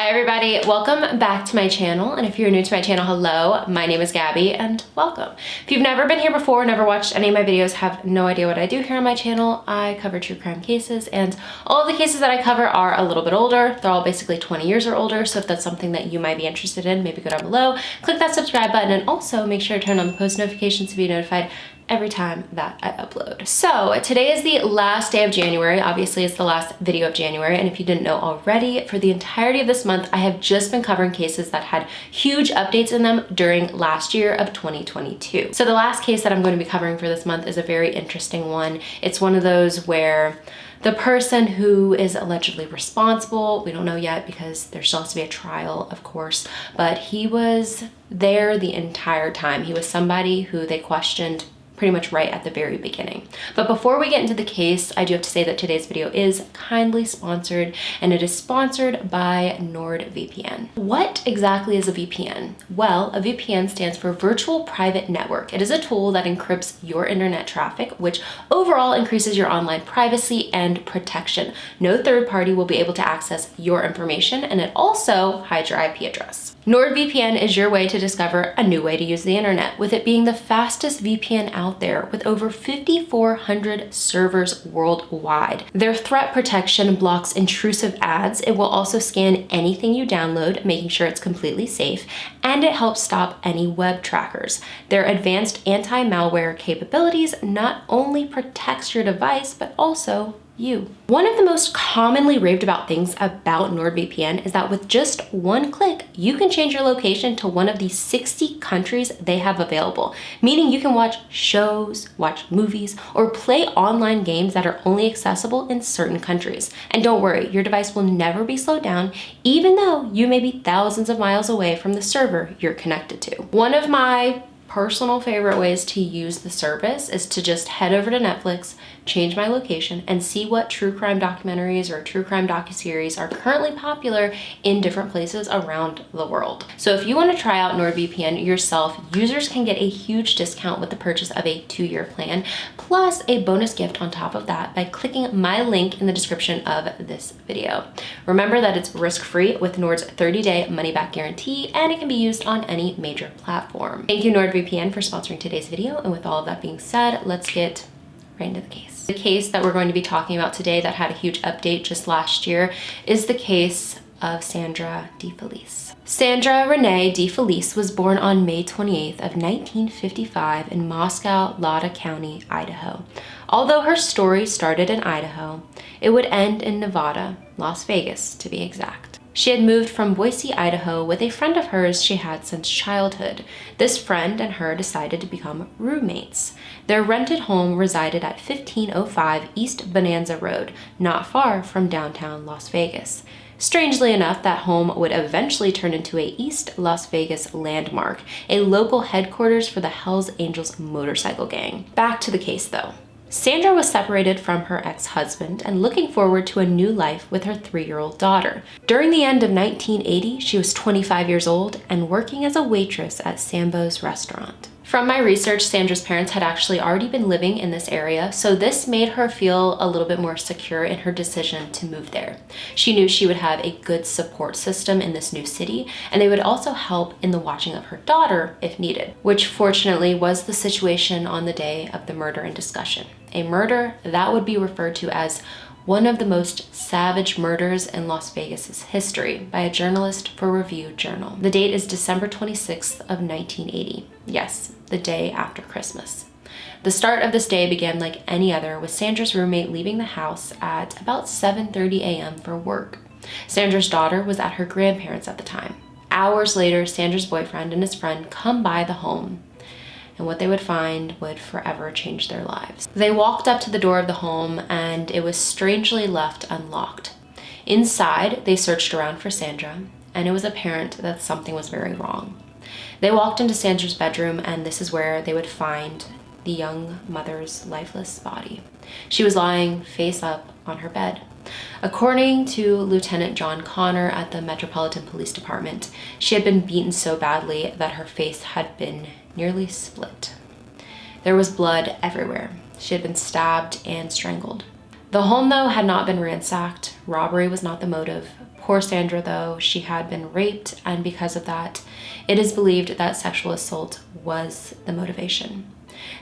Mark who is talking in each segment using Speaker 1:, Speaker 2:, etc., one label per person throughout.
Speaker 1: Hi everybody, welcome back to my channel, and if you're new to my channel, hello, my name is Gabby and welcome. If you've never been here before, never watched any of my videos, have no idea what I do here on my channel, I cover true crime cases, and all of the cases that I cover are a little bit older. They're all basically 20 years or older, so if that's something that you might be interested in, maybe go down below, click that subscribe button, and also make sure to turn on the post notifications to be notified every time that I upload. So today is the last day of January. Obviously it's the last video of January, and if you didn't know already, for the entirety of this month I have just been covering cases that had huge updates in them during last year of 2022. So the last case that I'm going to be covering for this month is a very interesting one. It's one of those where the person who is allegedly responsible, we don't know yet because there still has to be a trial, of course, but he was there the entire time. He was somebody who they questioned pretty much right at the very beginning. But before we get into the case, I do have to say that today's video is kindly sponsored, and it is sponsored by NordVPN. What exactly is a VPN? Well, a VPN stands for Virtual Private Network. It is a tool that encrypts your internet traffic, which overall increases your online privacy and protection. No third party will be able to access your information, and it also hides your IP address. NordVPN is your way to discover a new way to use the internet, with it being the fastest VPN out there with over 5,400 servers worldwide. Their threat protection blocks intrusive ads. It will also scan anything you download, making sure it's completely safe, and it helps stop any web trackers. Their advanced anti-malware capabilities not only protects your device, but also you. One of the most commonly raved about things about NordVPN is that with just one click, you can change your location to one of the 60 countries they have available, meaning you can watch shows, watch movies, or play online games that are only accessible in certain countries. And don't worry, your device will never be slowed down, even though you may be thousands of miles away from the server you're connected to. One of my personal favorite ways to use the service is to just head over to Netflix, change my location, and see what true crime documentaries or true crime docuseries are currently popular in different places around the world. So if you want to try out NordVPN yourself, users can get a huge discount with the purchase of a 2-year plan, plus a bonus gift on top of that by clicking my link in the description of this video. Remember that it's risk-free with Nord's 30-day money-back guarantee, and it can be used on any major platform. Thank you, NordVPN, for sponsoring today's video, and with all of that being said, let's get right into the case. The case that we're going to be talking about today that had a huge update just last year is the case of Sandra DiFelice. Sandra Renee DiFelice was born on May 28th of 1955 in Moscow, Lada County, Idaho. Although her story started in Idaho, it would end in Nevada, Las Vegas to be exact. She had moved from Boise, Idaho with a friend of hers she had since childhood. This friend and her decided to become roommates. Their rented home resided at 1505 East Bonanza Road, not far from downtown Las Vegas. Strangely enough, that home would eventually turn into a East Las Vegas landmark, a local headquarters for the Hells Angels motorcycle gang. Back to the case though. Sandra was separated from her ex-husband and looking forward to a new life with her 3-year-old daughter. During the end of 1980, she was 25 years old and working as a waitress at Sambo's restaurant. From my research, Sandra's parents had actually already been living in this area, so this made her feel a little bit more secure in her decision to move there. She knew she would have a good support system in this new city, and they would also help in the watching of her daughter if needed, which fortunately was the situation on the day of the murder in discussion. A murder that would be referred to as one of the most savage murders in Las Vegas's history by a journalist for Review Journal. The date is December 26th of 1980. Yes, the day after Christmas. The start of this day began like any other, with Sandra's roommate leaving the house at about 7:30 a.m. for work. Sandra's daughter was at her grandparents' at the time. Hours later, Sandra's boyfriend and his friend come by the home, and what they would find would forever change their lives. They walked up to the door of the home, and it was strangely left unlocked. Inside, they searched around for Sandra, and it was apparent that something was very wrong. They walked into Sandra's bedroom, and this is where they would find the young mother's lifeless body. She was lying face up on her bed. According to Lieutenant John Connor at the Metropolitan Police Department, she had been beaten so badly that her face had been nearly split. There was blood everywhere. She had been stabbed and strangled. The home, though, had not been ransacked. Robbery was not the motive. Poor Sandra, though, she had been raped, and because of that, it is believed that sexual assault was the motivation.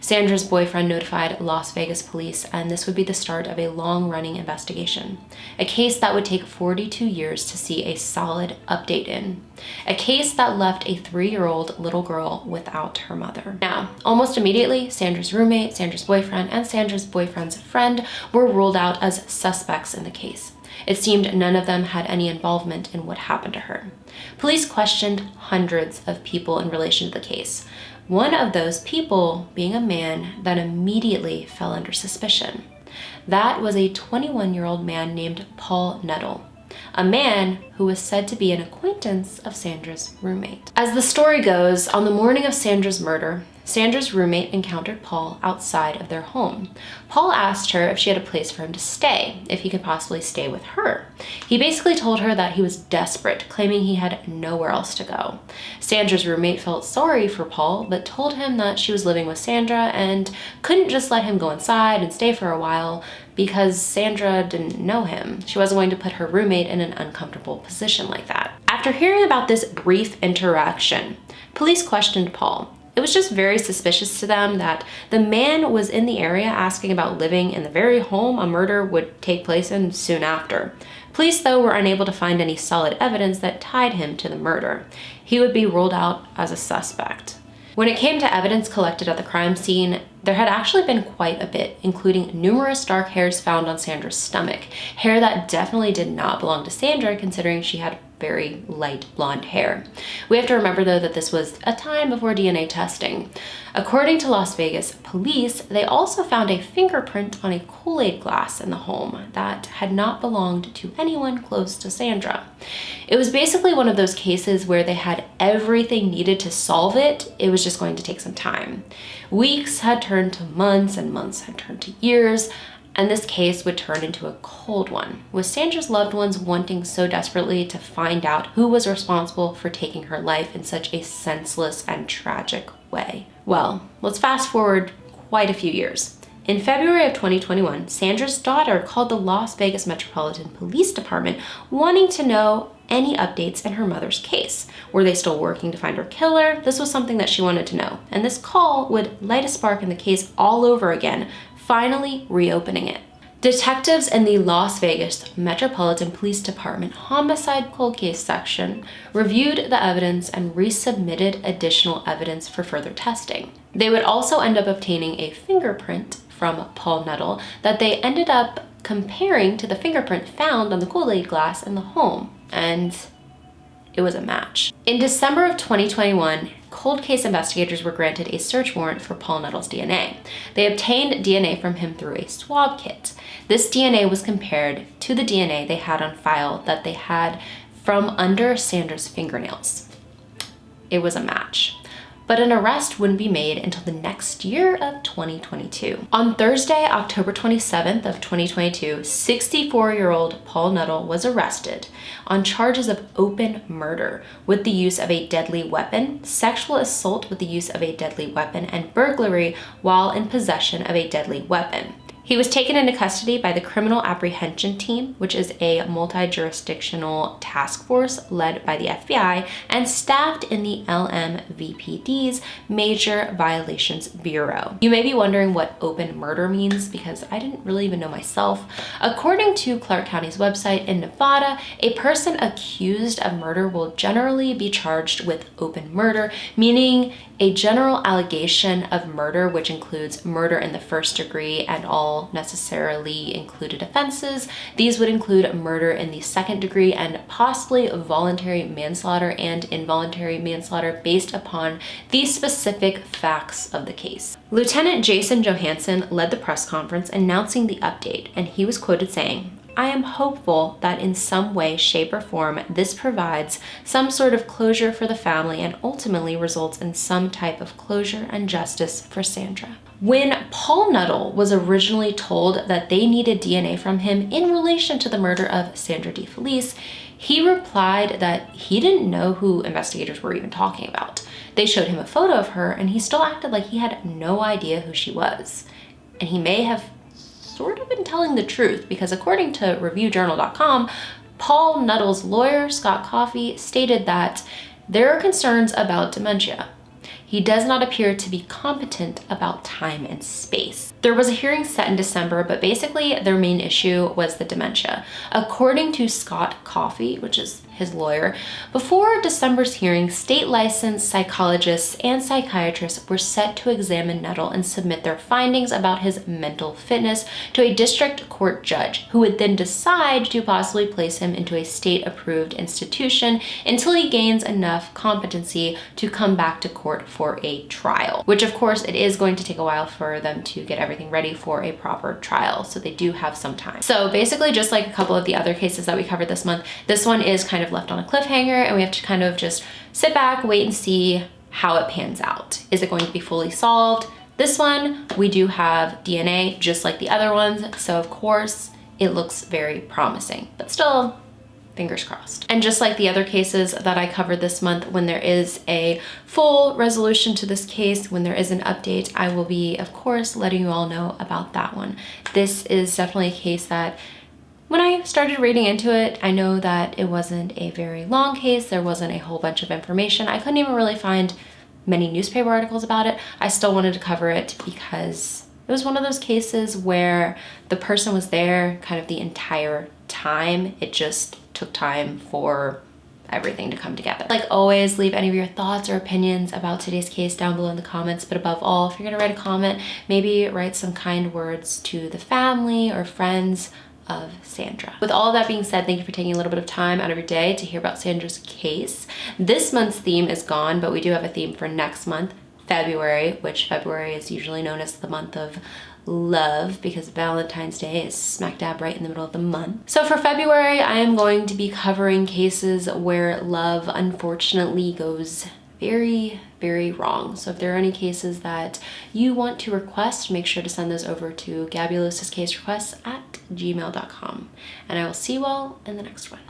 Speaker 1: Sandra's boyfriend notified Las Vegas police, and this would be the start of a long-running investigation. A case that would take 42 years to see a solid update in. A case that left a 3-year-old little girl without her mother. Now, almost immediately, Sandra's roommate, Sandra's boyfriend, and Sandra's boyfriend's friend were ruled out as suspects in the case. It seemed none of them had any involvement in what happened to her. Police questioned hundreds of people in relation to the case. One of those people being a man that immediately fell under suspicion. That was a 21-year-old man named Paul Nettle, a man who was said to be an acquaintance of Sandra's roommate. As the story goes, on the morning of Sandra's murder, Sandra's roommate encountered Paul outside of their home. Paul asked her if she had a place for him to stay, if he could possibly stay with her. He basically told her that he was desperate, claiming he had nowhere else to go. Sandra's roommate felt sorry for Paul, but told him that she was living with Sandra and couldn't just let him go inside and stay for a while because Sandra didn't know him. She wasn't going to put her roommate in an uncomfortable position like that. After hearing about this brief interaction, police questioned Paul. It was just very suspicious to them that the man was in the area asking about living in the very home a murder would take place in soon after. Police, though, were unable to find any solid evidence that tied him to the murder. He would be ruled out as a suspect. When it came to evidence collected at the crime scene, there had actually been quite a bit, including numerous dark hairs found on Sandra's stomach, hair that definitely did not belong to Sandra considering she had very light blonde hair. We have to remember, though, that this was a time before DNA testing. According to Las Vegas police, they also found a fingerprint on a Kool-Aid glass in the home that had not belonged to anyone close to Sandra. It was basically one of those cases where they had everything needed to solve it. It was just going to take some time. Weeks had turned to months, and months had turned to years, and this case would turn into a cold one, with Sandra's loved ones wanting so desperately to find out who was responsible for taking her life in such a senseless and tragic way. Well, let's fast forward quite a few years. In February of 2021, Sandra's daughter called the Las Vegas Metropolitan Police Department wanting to know any updates in her mother's case. Were they still working to find her killer? This was something that she wanted to know. And this call would light a spark in the case all over again, finally reopening it. Detectives in the Las Vegas Metropolitan Police Department Homicide Cold Case section reviewed the evidence and resubmitted additional evidence for further testing. They would also end up obtaining a fingerprint from Paul Nettle that they ended up comparing to the fingerprint found on the Kool-Aid glass in the home, and it was a match. In December of 2021, cold case investigators were granted a search warrant for Paul Nettle's DNA. They obtained DNA from him through a swab kit. This DNA was compared to the DNA they had on file that they had from under Sandra's fingernails. It was a match. But an arrest wouldn't be made until the next year of 2022. On Thursday, October 27th of 2022, 64-year-old Paul Nettle was arrested on charges of open murder with the use of a deadly weapon, sexual assault with the use of a deadly weapon, and burglary while in possession of a deadly weapon. He was taken into custody by the Criminal Apprehension Team, which is a multi-jurisdictional task force led by the FBI and staffed in the LMVPD's Major Violations Bureau. You may be wondering what open murder means because I didn't really even know myself. According to Clark County's website in Nevada, a person accused of murder will generally be charged with open murder, meaning a general allegation of murder, which includes murder in the first degree and all necessarily included offenses. These would include murder in the second degree and possibly voluntary manslaughter and involuntary manslaughter based upon the specific facts of the case. Lieutenant Jason Johansson led the press conference announcing the update, and he was quoted saying, "I am hopeful that in some way, shape, or form, this provides some sort of closure for the family and ultimately results in some type of closure and justice for Sandra." When Paul Nettle was originally told that they needed DNA from him in relation to the murder of Sandra DiFelice, he replied that he didn't know who investigators were even talking about. They showed him a photo of her, and he still acted like he had no idea who she was. And he may have sort of been telling the truth because according to reviewjournal.com, Paul Nuttall's lawyer, Scott Coffey, stated that there are concerns about dementia. He does not appear to be competent about time and space. There was a hearing set in December, but basically their main issue was the dementia. According to Scott Coffey, which is his lawyer, before December's hearing, state licensed psychologists and psychiatrists were set to examine Nuttall and submit their findings about his mental fitness to a district court judge, who would then decide to possibly place him into a state-approved institution until he gains enough competency to come back to court for a trial, which of course it is going to take a while for them to get everything ready for a proper trial. So they do have some time. So basically, just like a couple of the other cases that we covered this month, this one is kind of left on a cliffhanger, and we have to kind of just sit back, wait and see how it pans out. Is it going to be fully solved? This one, we do have DNA just like the other ones. So of course it looks very promising, but still, fingers crossed. And just like the other cases that I covered this month, when there is a full resolution to this case, when there is an update, I will be, of course, letting you all know about that one. This is definitely a case that when I started reading into it, I know that it wasn't a very long case. There wasn't a whole bunch of information. I couldn't even really find many newspaper articles about it. I still wanted to cover it because it was one of those cases where the person was there kind of the entire time. It just took time for everything to come together. Like always, leave any of your thoughts or opinions about today's case down below in the comments. But above all, if you're gonna write a comment, maybe write some kind words to the family or friends of Sandra. With all of that being said, thank you for taking a little bit of time out of your day to hear about Sandra's case. This month's theme is gone, but we do have a theme for next month, February, which February is usually known as the month of love because Valentine's Day is smack dab right in the middle of the month. So for February, I am going to be covering cases where love unfortunately goes very, very wrong. So if there are any cases that you want to request, make sure to send those over to gabulosiscaserequests@gmail.com. And I will see you all in the next one.